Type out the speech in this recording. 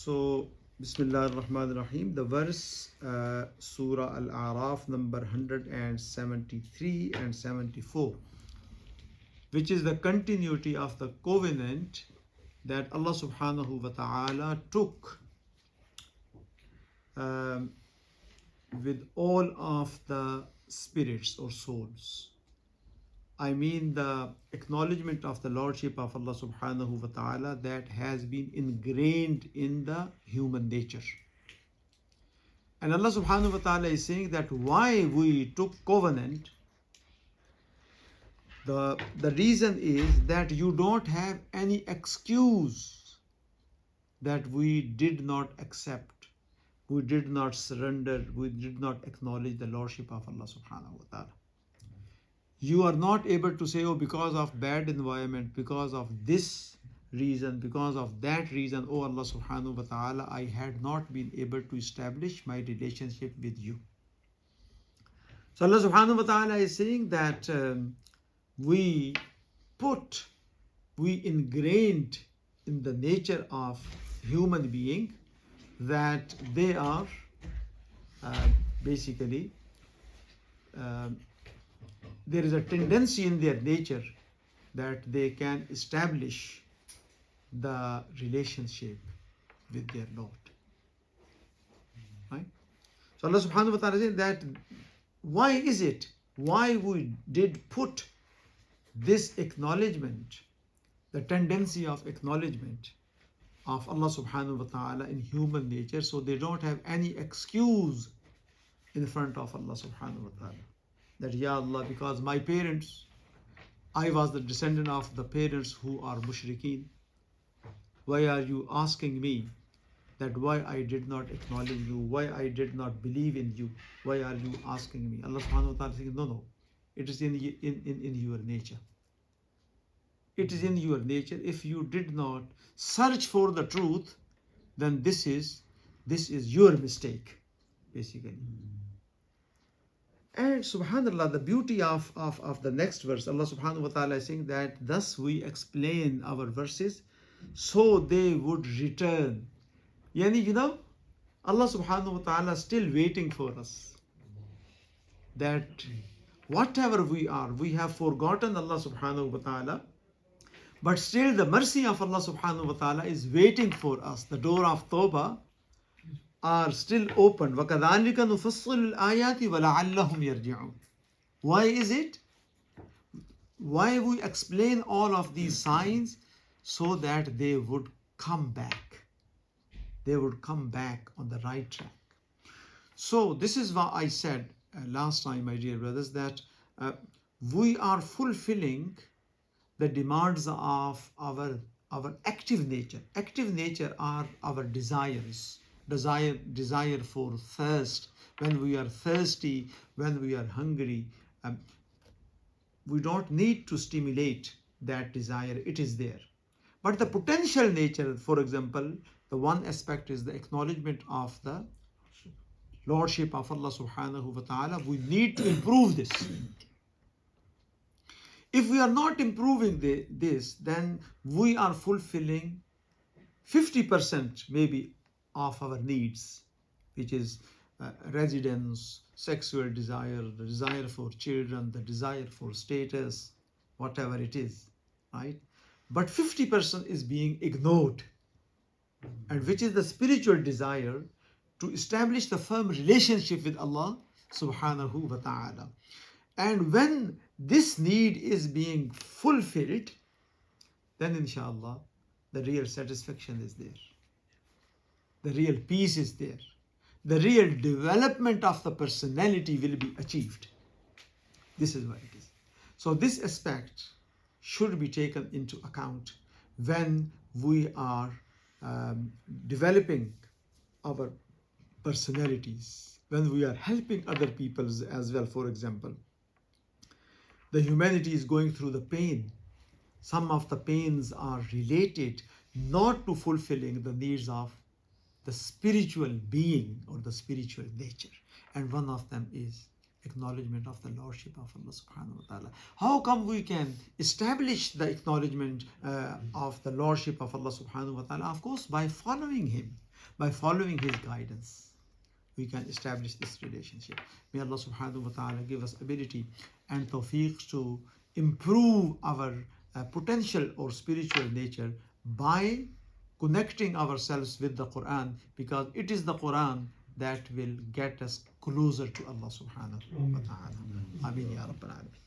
So, Bismillah ar-Rahman ar-Rahim. The verse, Surah Al A'raaf, number 173 and 74, which is the continuity of the covenant that Allah subhanahu wa ta'ala took um, with all of the spirits or souls. I mean the acknowledgement of the Lordship of Allah subhanahu wa ta'ala that has been ingrained in the human nature. And Allah subhanahu wa ta'ala is saying that why we took covenant, the reason is that you don't have any excuse that we did not accept, we did not surrender, we did not acknowledge the Lordship of Allah subhanahu wa ta'ala. You are not able to say, oh, because of bad environment, because of this reason, because of that reason, oh Allah subhanahu wa ta'ala, I had not been able to establish my relationship with you. So Allah subhanahu wa ta'ala is saying that we ingrained in the nature of human being that they are basically there is a tendency in their nature that they can establish the relationship with their Lord. Right? So Allah subhanahu wa ta'ala says that why is it? Why we did put this acknowledgement, the tendency of acknowledgement of Allah subhanahu wa ta'ala in human nature, so they don't have any excuse in front of Allah subhanahu wa ta'ala. That, Ya Allah, because my parents, I was the descendant of the parents who are mushrikeen. Why are you asking me that why I did not acknowledge you, why I did not believe in you? Why are you asking me? Allah subhanahu wa ta'ala is saying, no, it is in your nature. It is in your nature. If you did not search for the truth, then this is your mistake, basically. And subhanallah, the beauty of the next verse, Allah subhanahu wa ta'ala is saying that thus we explain our verses so they would return. Yani, Allah subhanahu wa ta'ala is still waiting for us. That whatever we are, we have forgotten Allah subhanahu wa ta'ala, but still the mercy of Allah subhanahu wa ta'ala is waiting for us. The door of Tawbah are still open. وَكَذَلِكَ نُفَصِّلُ الْآيَاتِ وَلَعَلَّهُمْ يَرْجِعُونَ. Why is it? Why we explain all of these signs? So that they would come back. They would come back on the right track. So this is what I said last time, my dear brothers, that we are fulfilling the demands of our active nature. Active nature are our desires. Desire for thirst. When we are thirsty, when we are hungry, we don't need to stimulate that desire. It is there. But the potential nature, for example, the one aspect is the acknowledgement of the Lordship of Allah subhanahu wa ta'ala. We need to improve this. If we are not improving this, then we are fulfilling 50% maybe of our needs, which is residence, sexual desire, the desire for children, the desire for status, whatever it is, right? But 50% is being ignored, and which is the spiritual desire to establish the firm relationship with Allah subhanahu wa ta'ala. And when this need is being fulfilled, then inshallah the real satisfaction is there. The real peace is there. The real development of the personality will be achieved. This is what it is. So this aspect should be taken into account when we are developing our personalities, when we are helping other people as well. For example, the humanity is going through the pain. Some of the pains are related not to fulfilling the needs of the spiritual being or the spiritual nature. And one of them is acknowledgement of the Lordship of Allah subhanahu wa ta'ala. How come we can establish the acknowledgement of the Lordship of Allah subhanahu wa ta'ala? Of course, by following Him. by following his guidance, we can establish this relationship. May Allah subhanahu wa ta'ala give us ability and tawfiq to improve our potential or spiritual nature by connecting ourselves with the Quran, because it is the Quran that will get us closer to Allah subhanahu wa ta'ala. Ameen ya Rabbal Alameen.